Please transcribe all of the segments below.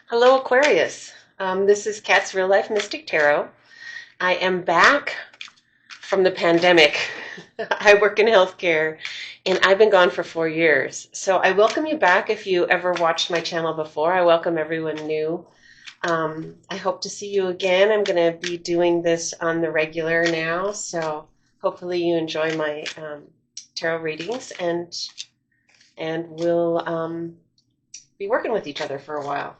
Hello, Aquarius. This is Kat's Real Life Mystic Tarot. I am back from the pandemic. I work in healthcare and I've been gone for 4 years. So I welcome you back if you ever watched my channel before. I welcome everyone new. I hope to see you again. I'm going to be doing this on the regular now. So hopefully you enjoy my tarot readings and we'll be working with each other for a while.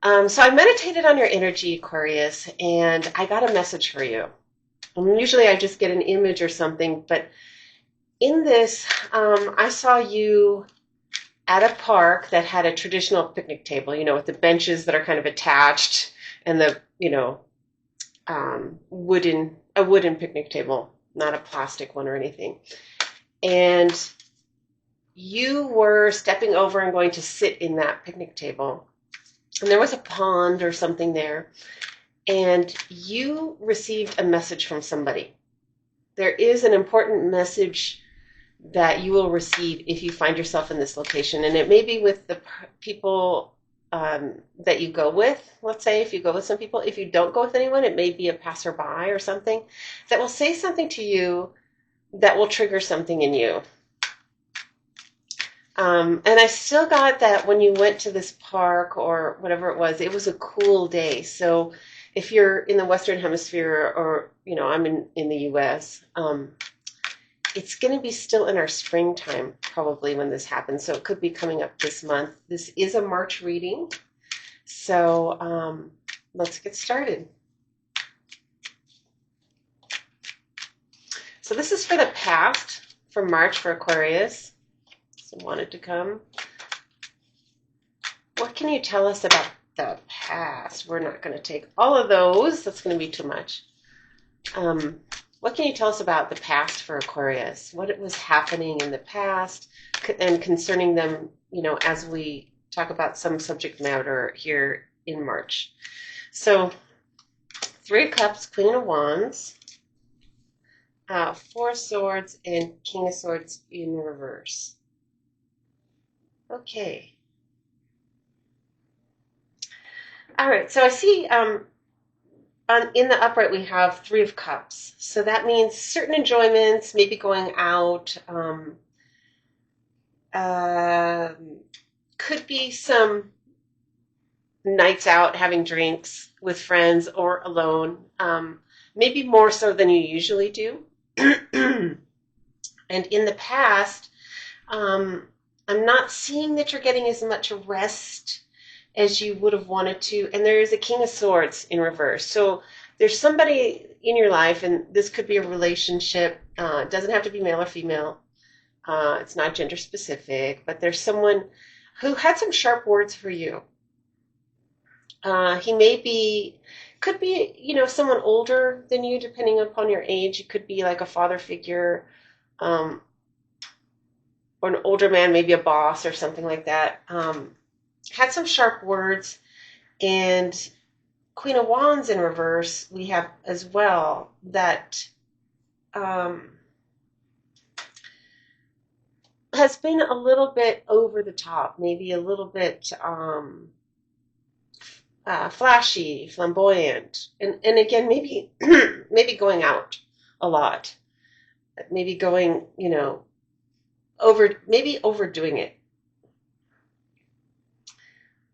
So I meditated on your energy, Aquarius, and I got a message for you. Usually I just get an image or something, but in this, I saw you at a park that had a traditional picnic table, with the benches that are kind of attached and the, wooden picnic table, not a plastic one or anything. And you were stepping over and going to sit in that picnic table. And there was a pond or something there, and you received a message from somebody. There is an important message that you will receive if you find yourself in this location, and it may be with the people that you go with. Let's say if you go with some people. If you don't go with anyone, it may be a passerby or something that will say something to you that will trigger something in you. And I still got that when you went to this park or whatever it was a cool day. So if you're in the Western Hemisphere or, I'm in the US, it's going to be still in our springtime probably when this happens. So it could be coming up this month. This is a March reading. So let's get started. So this is for the past, for March for Aquarius. Wanted to come. What can you tell us about the past? We're not going to take all of those. That's going to be too much. What can you tell us about the past for Aquarius? What was happening in the past and concerning them, as we talk about some subject matter here in March. So, Three of Cups, Queen of Wands, Four of Swords, and King of Swords in reverse. Okay. All right. So I see in the upright we have Three of Cups. So that means certain enjoyments, maybe going out. Could be some nights out having drinks with friends or alone. Maybe more so than you usually do. And in the past, I'm not seeing that you're getting as much rest as you would have wanted to. And there is a King of Swords in reverse. So there's somebody in your life, and this could be a relationship. It doesn't have to be male or female. It's not gender specific, but there's someone who had some sharp words for you. He could be, someone older than you, depending upon your age. It could be like a father figure, or an older man, maybe a boss or something like that, had some sharp words. And Queen of Wands in reverse, we have as well that has been a little bit over the top, maybe a little bit flashy, flamboyant. And again, maybe maybe going out a lot, maybe going, maybe overdoing it.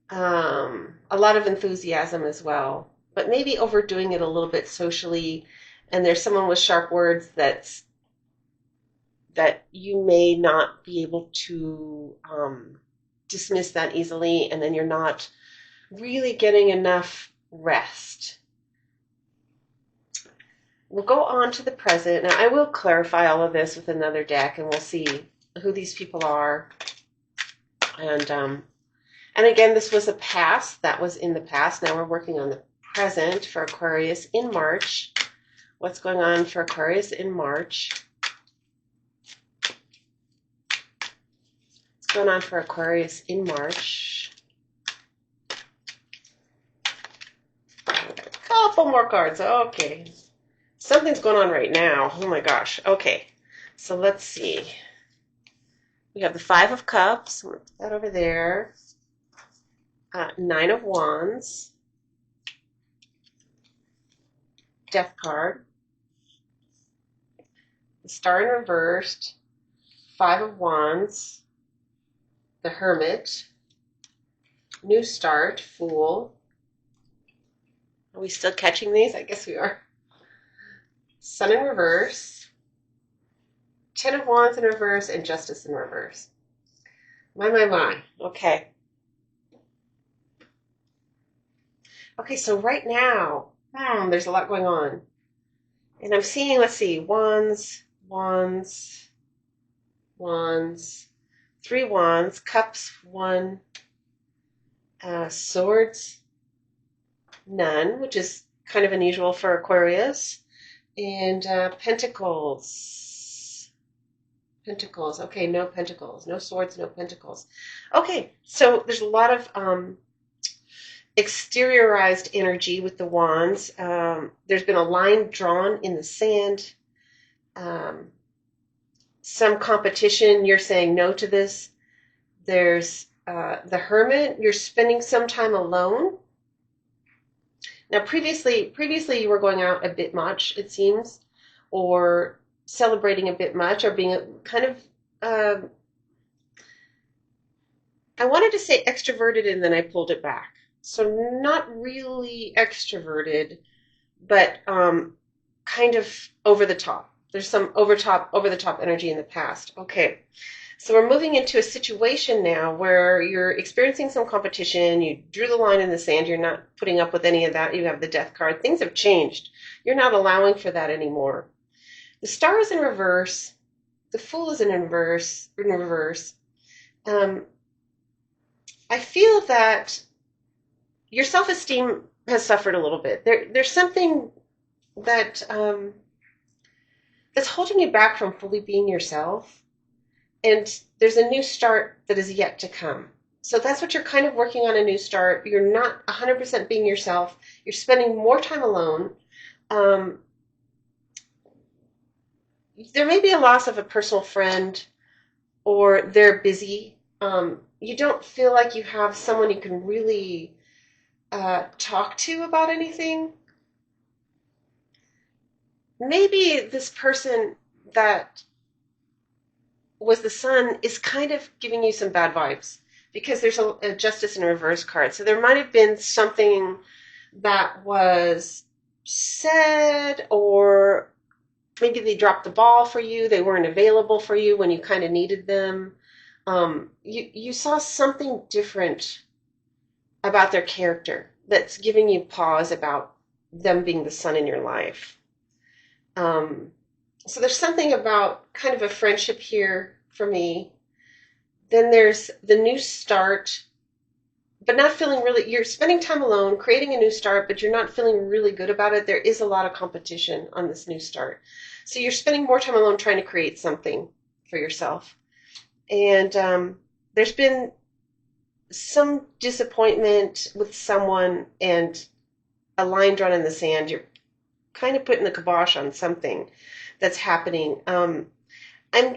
A lot of enthusiasm as well, but maybe overdoing it a little bit socially. And there's someone with sharp words that you may not be able to dismiss that easily, and then you're not really getting enough rest. We'll go on to the present. Now, I will clarify all of this with another deck, and we'll see who these people are. And again, this was a past. That was in the past. Now we're working on the present for Aquarius in March. What's going on for Aquarius in March? What's going on for Aquarius in March? A couple more cards. Okay. Something's going on right now. Oh my gosh. Okay. So let's see. We have the Five of Cups. We'll put that over there. Nine of Wands. Death card. The Star in reversed. Five of Wands. The Hermit. New Start. Fool. Are we still catching these? I guess we are. Sun in reverse. Ten of Wands in reverse and Justice in reverse. My. Okay. Okay, so right now, there's a lot going on. And I'm seeing, let's see, Wands, Three Wands, Cups, one, Swords, none, which is kind of unusual for Aquarius, and Pentacles. Okay, no Pentacles, no Swords, no Pentacles. Okay, so there's a lot of exteriorized energy with the Wands. There's been a line drawn in the sand. Some competition, you're saying no to this. There's the Hermit, you're spending some time alone. Now, previously you were going out a bit much, it seems, or celebrating a bit much, or being kind of, I wanted to say extroverted, and then I pulled it back. So not really extroverted, but kind of over the top. There's some over the top energy in the past. Okay, so we're moving into a situation now where you're experiencing some competition. You drew the line in the sand. You're not putting up with any of that. You have the Death card. Things have changed. You're not allowing for that anymore. The Star is in reverse. The Fool is in reverse. I feel that your self-esteem has suffered a little bit. There's something that that's holding you back from fully being yourself, and there's a new start that is yet to come. So that's what you're kind of working on, a new start. You're not 100% being yourself. You're spending more time alone. There may be a loss of a personal friend, or they're busy. You don't feel like you have someone you can really talk to about anything. Maybe this person that was the Sun is kind of giving you some bad vibes, because there's a Justice in reverse card. So there might have been something that was said, or maybe they dropped the ball for you. They weren't available for you when you kind of needed them. You saw something different about their character that's giving you pause about them being the Sun in your life. So there's something about kind of a friendship here for me. Then there's the new start, but not feeling really, you're spending time alone, creating a new start, but you're not feeling really good about it. There is a lot of competition on this new start. So you're spending more time alone trying to create something for yourself. And there's been some disappointment with someone and a line drawn in the sand. You're kind of putting the kibosh on something that's happening. I'm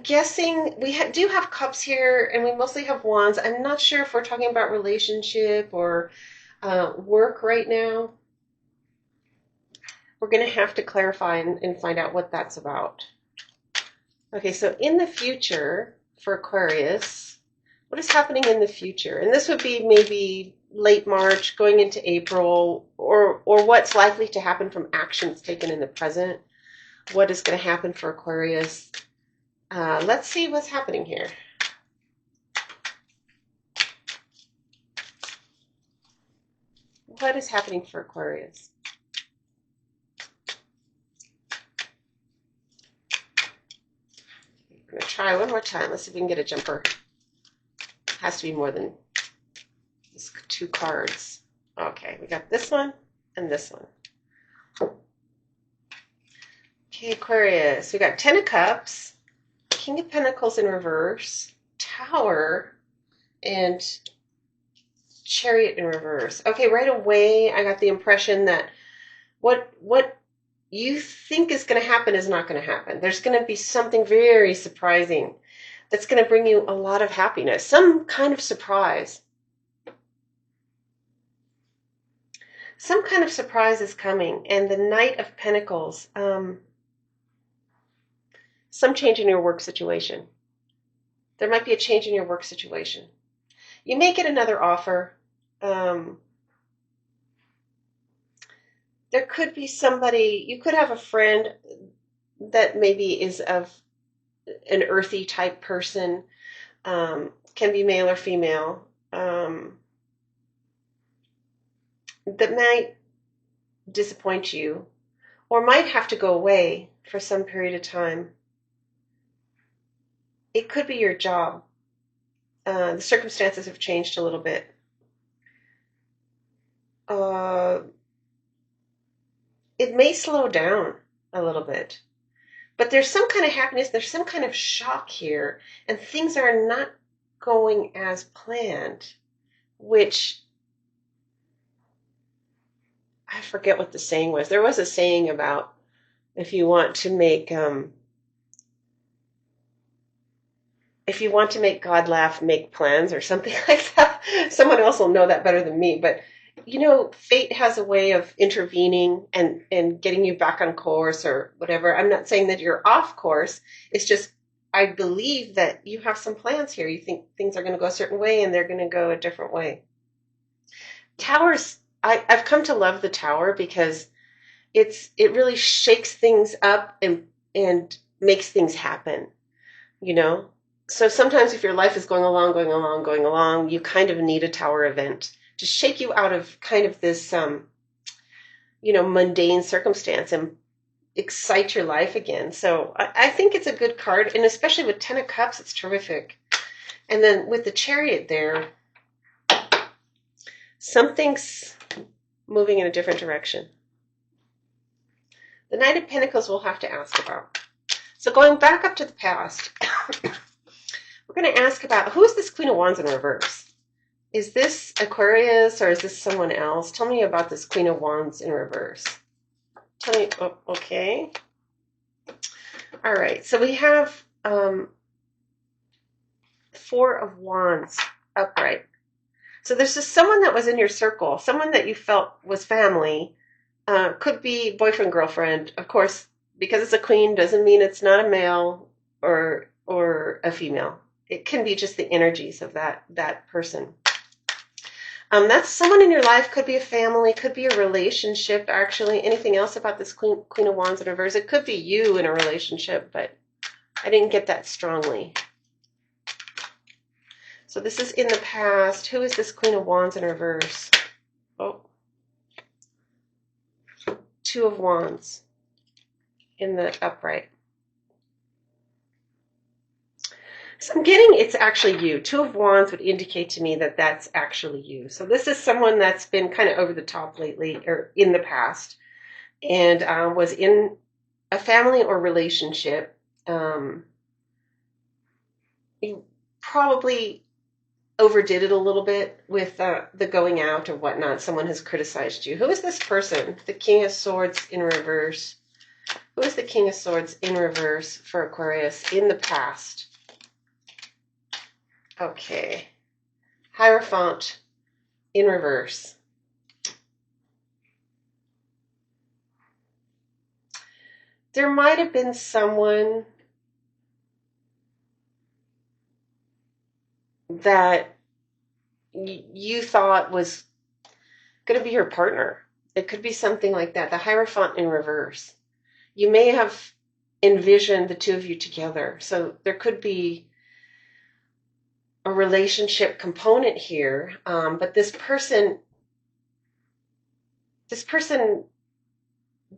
guessing we do have Cups here, and we mostly have Wands. I'm not sure if we're talking about relationship or work right now. We're going to have to clarify and find out what that's about. Okay, so in the future for Aquarius, what is happening in the future? And this would be maybe late March, going into April, or what's likely to happen from actions taken in the present. What is going to happen for Aquarius? Let's see what's happening here. What is happening for Aquarius? I'm going to try one more time. Let's see if we can get a jumper. It has to be more than just 2 cards. Okay, we got this one and this one. Okay, Aquarius, we got 10 of Cups, King of Pentacles in reverse, Tower, and Chariot in reverse. Okay, right away I got the impression that what you think is going to happen is not going to happen. There's going to be something very surprising. that's going to bring you a lot of happiness, some kind of surprise. Some kind of surprise is coming. And the Knight of Pentacles, some change in your work situation. There might be a change in your work situation. You may get another offer. There could be somebody, you could have a friend that maybe is of an earthy type person, can be male or female, that might disappoint you or might have to go away for some period of time. It could be your job. The circumstances have changed a little bit. It may slow down a little bit. But there's some kind of happiness, there's some kind of shock here, and things are not going as planned, which I forget what the saying was. There was a saying about if you want to make God laugh, make plans or something like that. Someone else will know that better than me, but fate has a way of intervening and getting you back on course or whatever. I'm not saying that you're off course. It's just, I believe that you have some plans here. You think things are going to go a certain way and they're going to go a different way. Towers, I've come to love the Tower because it really shakes things up and makes things happen, So sometimes if your life is going along, you kind of need a Tower event to shake you out of kind of this, mundane circumstance and excite your life again. So I think it's a good card, and especially with 10 of Cups, it's terrific. And then with the Chariot there, something's moving in a different direction. The Knight of Pentacles we'll have to ask about. So going back up to the past, we're going to ask about, who is this Queen of Wands in reverse? Is this Aquarius or is this someone else? Tell me about this Queen of Wands in reverse. Tell me, oh, okay. All right, so we have 4 of Wands upright. So there's just someone that was in your circle, someone that you felt was family. Could be boyfriend, girlfriend. Of course, because it's a queen doesn't mean it's not a male or a female. It can be just the energies of that person. That's someone in your life. Could be a family, could be a relationship, actually. Anything else about this Queen of Wands in reverse? It could be you in a relationship, but I didn't get that strongly. So this is in the past. Who is this Queen of Wands in reverse? Oh. 2 of Wands in the upright. So I'm getting it's actually you. 2 of Wands would indicate to me that that's actually you. So this is someone that's been kind of over the top lately or in the past and was in a family or relationship. You probably overdid it a little bit with the going out or whatnot. Someone has criticized you. Who is this person? The King of Swords in reverse. Who is the King of Swords in reverse for Aquarius in the past? Okay. Hierophant in reverse. There might have been someone that you thought was going to be your partner. It could be something like that. The Hierophant in reverse. You may have envisioned the 2 of you together. So there could be a relationship component here, but this person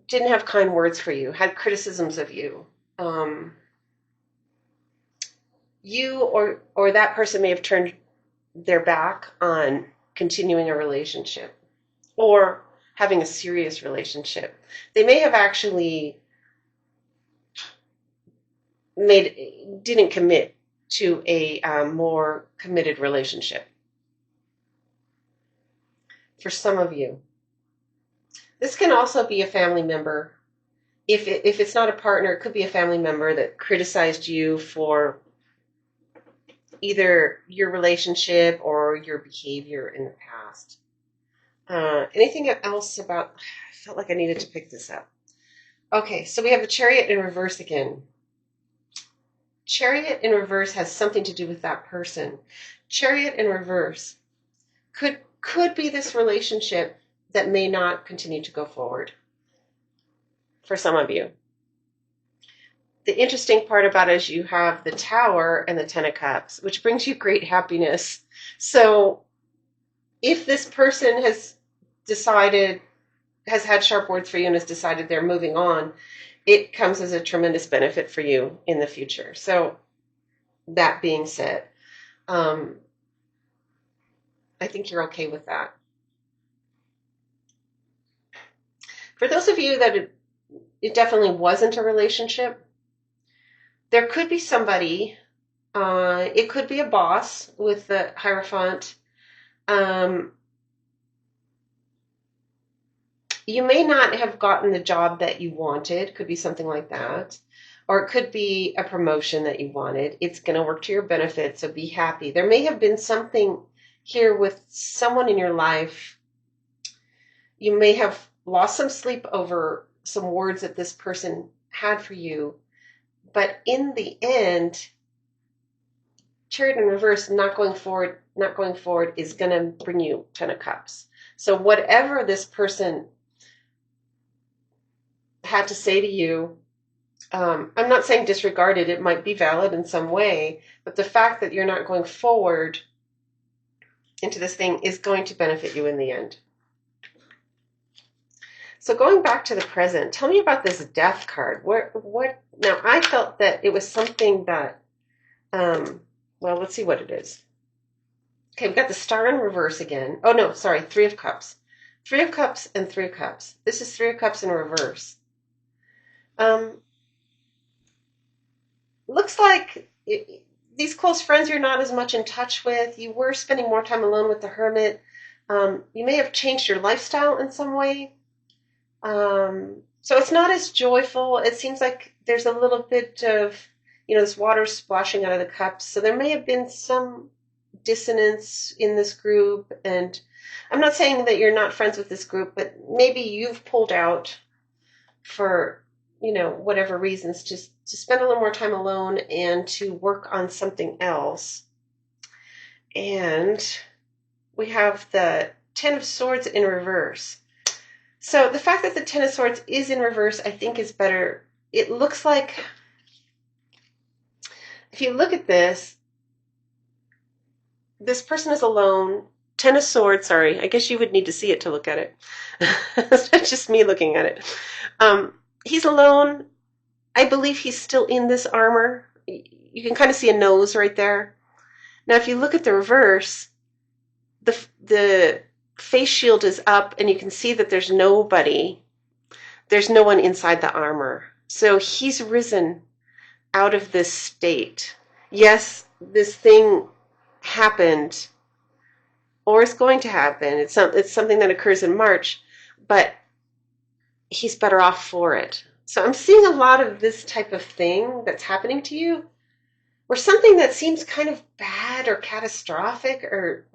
didn't have kind words for you, had criticisms of you. You or that person may have turned their back on continuing a relationship or having a serious relationship. They may have actually didn't commit to a more committed relationship. For some of you, this can also be a family member. If it's not a partner, it could be a family member that criticized you for either your relationship or your behavior in the past. Anything else about, I felt like I needed to pick this up. Okay, so we have the Chariot in reverse again. Chariot in reverse has something to do with that person. Chariot in reverse could be this relationship that may not continue to go forward for some of you. The interesting part about it is you have the Tower and the Ten of Cups, which brings you great happiness. So if this person has had sharp words for you and has decided they're moving on, it comes as a tremendous benefit for you in the future. So that being said, I think you're okay with that. For those of you that it definitely wasn't a relationship, there could be somebody, it could be a boss with the Hierophant. You may not have gotten the job that you wanted. Could be something like that. Or it could be a promotion that you wanted. It's going to work to your benefit, so be happy. There may have been something here with someone in your life. You may have lost some sleep over some words that this person had for you. But in the end, Chariot in reverse, not going forward is going to bring you Ten of Cups. So whatever this person had to say to you, I'm not saying disregard it. It might be valid in some way, but the fact that you're not going forward into this thing is going to benefit you in the end. So going back to the present, tell me about this Death card. Now, I felt that it was something that, well, let's see what it is. Okay, we've got the Star in reverse again. Oh, no, sorry, Three of Cups. Three of Cups and Three of Cups. This is Three of Cups in reverse. Looks like these close friends you're not as much in touch with. You were spending more time alone with the Hermit. You may have changed your lifestyle in some way. So it's not as joyful. It seems like there's a little bit of, this water splashing out of the cups. So there may have been some dissonance in this group. And I'm not saying that you're not friends with this group, but maybe you've pulled out for, whatever reasons, to spend a little more time alone and to work on something else. And we have the Ten of Swords in reverse. So the fact that the Ten of Swords is in reverse, I think, is better. It looks like, if you look at this person is alone. Ten of Swords, sorry, I guess you would need to see it to look at it. It's not just me looking at it. He's alone. I believe he's still in this armor. You can kind of see a nose right there. Now, if you look at the reverse, the face shield is up, and you can see that there's nobody. There's no one inside the armor. So he's risen out of this state. Yes, this thing happened, or is going to happen. It's something that occurs in March, but he's better off for it. So I'm seeing a lot of this type of thing that's happening to you, where something that seems kind of bad or catastrophic, or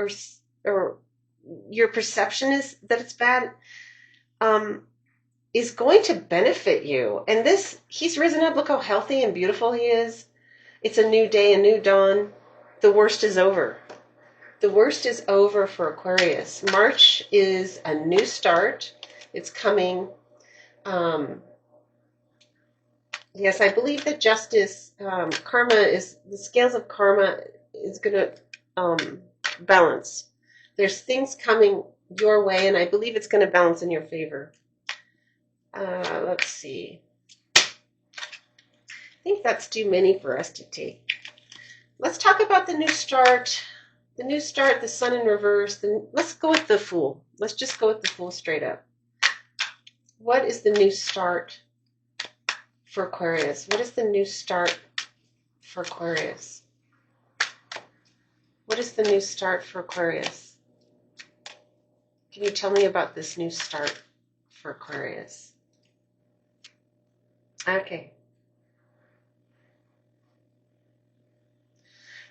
your perception is that it's bad, is going to benefit you. And he's risen up. Look how healthy and beautiful he is. It's a new day, a new dawn. The worst is over. The worst is over for Aquarius. March is a new start. It's coming. Yes, I believe that justice, karma is, the scales of karma is going to balance. There's things coming your way, and I believe it's going to balance in your favor. Let's see. I think that's too many for us to take. Let's talk about the new start. The new start, the Sun in reverse. Let's go with the Fool. Let's just go with the Fool straight up. What is the new start for Aquarius? What is the new start for Aquarius? What is the new start for Aquarius? Can you tell me about this new start for Aquarius? Okay.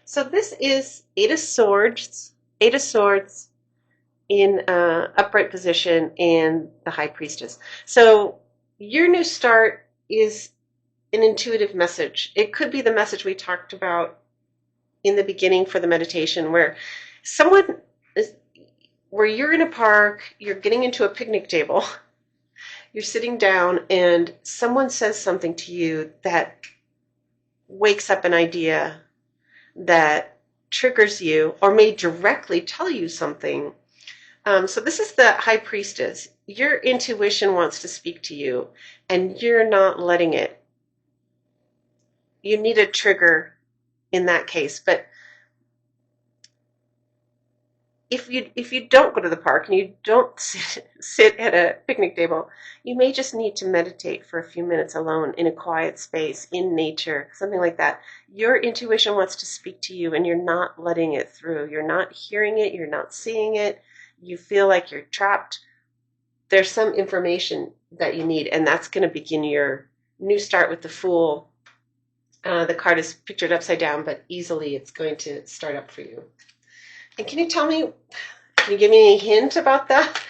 So this is Eight of Swords. Eight of Swords in upright position and the High Priestess. So your new start is an intuitive message. It could be the message we talked about in the beginning for the meditation, where you're in a park, you're getting into a picnic table, you're sitting down, and someone says something to you that wakes up an idea that triggers you or may directly tell you something. So this is the High Priestess. Your intuition wants to speak to you, and you're not letting it. You need a trigger in that case. But if you don't go to the park and you don't sit at a picnic table, you may just need to meditate for a few minutes alone in a quiet space, in nature, something like that. Your intuition wants to speak to you, and you're not letting it through. You're not hearing it. You're not seeing it. You feel like you're trapped. There's some information that you need, and that's going to begin your new start with the Fool. The card is pictured upside down, but easily it's going to start up for you. And can you give me any hint about that?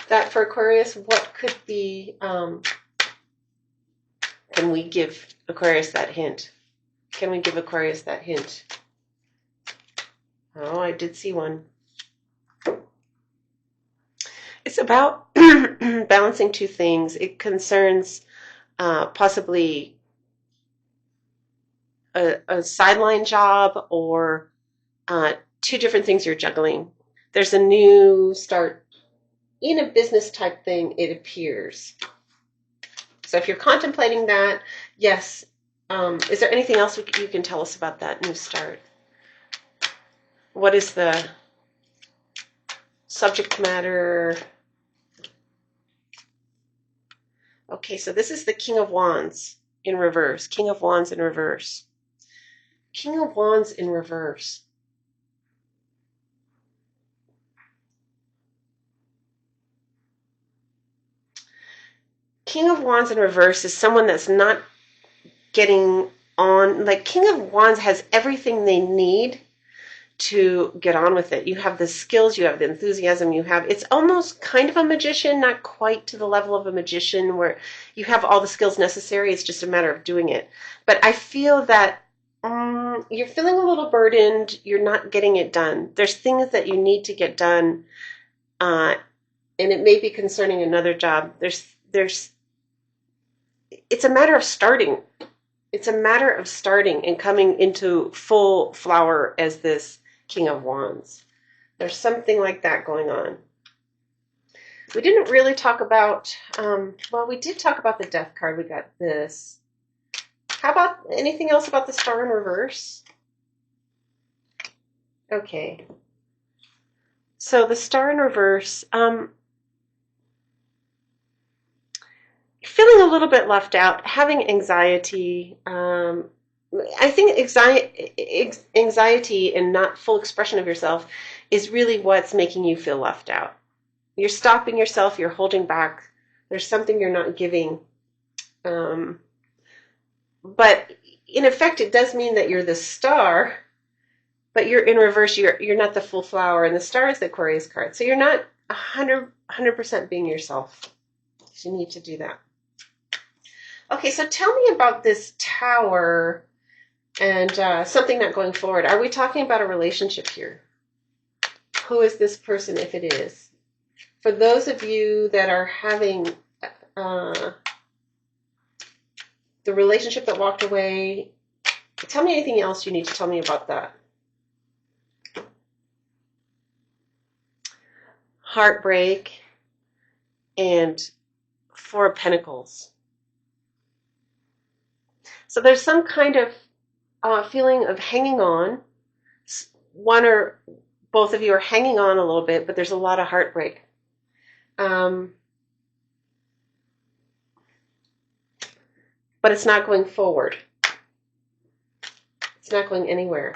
That for Aquarius, what could be, can we give Aquarius that hint? Can we give Aquarius that hint? Oh, I did see one. It's about balancing two things. It concerns possibly a sideline job or two different things you're juggling. There's a new start in a business type thing, it appears. So if you're contemplating that, yes. Is there anything else you can tell us about that new start? What is the subject matter? Okay, so this is the King of Wands in reverse. King of Wands in reverse. King of Wands in reverse. King of Wands in reverse is someone that's not getting on. Like, King of Wands has everything they need to get on with it. You have the skills, you have the enthusiasm, it's almost kind of a magician, not quite to the level of a magician where you have all the skills necessary. It's just a matter of doing it. But I feel that you're feeling a little burdened. You're not getting it done. There's things that you need to get done, and it may be concerning another job. It's a matter of starting. It's a matter of starting and coming into full flower as this King of Wands. There's something like that going on. We didn't really talk about, we did talk about the Death card. We got this. How about anything else about the Star in reverse? Okay. So the Star in reverse, feeling a little bit left out, having anxiety. I think anxiety and not full expression of yourself is really what's making you feel left out. You're stopping yourself, you're holding back. There's something you're not giving. But in effect, it does mean that you're the star, but you're in reverse. You're not the full flower, and the star is the Aquarius card. So you're not 100% being yourself. So you need to do that. Okay, so tell me about this Tower and something not going forward. Are we talking about a relationship here? Who is this person, if it is? For those of you that are having the relationship that walked away, tell me anything else you need to tell me about that. Heartbreak and Four of Pentacles. So there's some kind of feeling of hanging on. One or both of you are hanging on a little bit, but there's a lot of heartbreak. But it's not going forward. It's not going anywhere.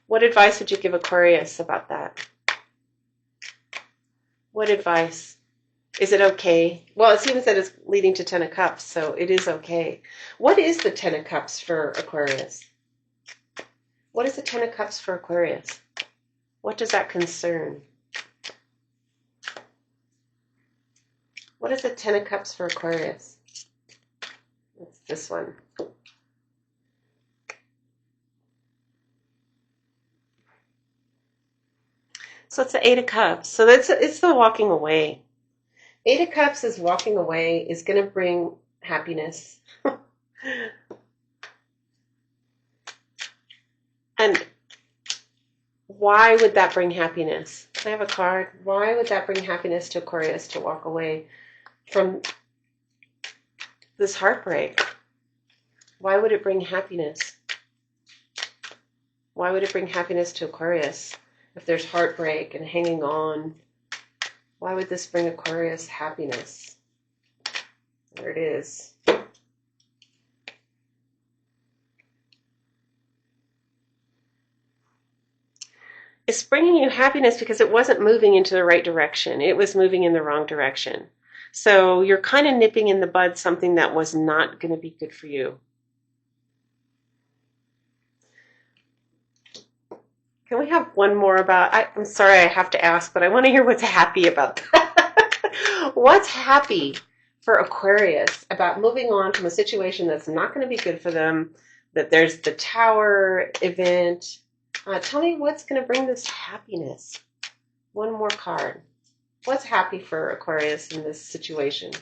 What advice would you give Aquarius about that? What advice? Is it okay? Well, it seems that it's leading to Ten of Cups, so it is okay. What is the Ten of Cups for Aquarius? What is the Ten of Cups for Aquarius? What does that concern? What is the Ten of Cups for Aquarius? It's this one. So it's the Eight of Cups. So it's the walking away. Eight of Cups is walking away, is going to bring happiness. And why would that bring happiness? Can I have a card? Why would that bring happiness to Aquarius to walk away from this heartbreak? Why would it bring happiness? Why would it bring happiness to Aquarius if there's heartbreak and hanging on? Why would this bring Aquarius happiness? There it is. It's bringing you happiness because it wasn't moving into the right direction. It was moving in the wrong direction. So you're kind of nipping in the bud something that was not going to be good for you. Can we have one more about, I'm sorry I have to ask, but I want to hear what's happy about that. What's happy for Aquarius about moving on from a situation that's not going to be good for them, that there's the Tower event? Tell me what's going to bring this happiness. One more card. What's happy for Aquarius in this situation?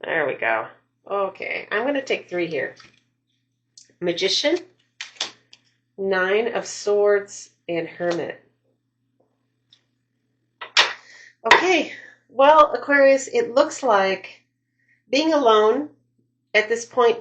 There we go. Okay, I'm going to take 3 here. Magician, Nine of Swords, and Hermit. Okay, well, Aquarius, it looks like being alone at this point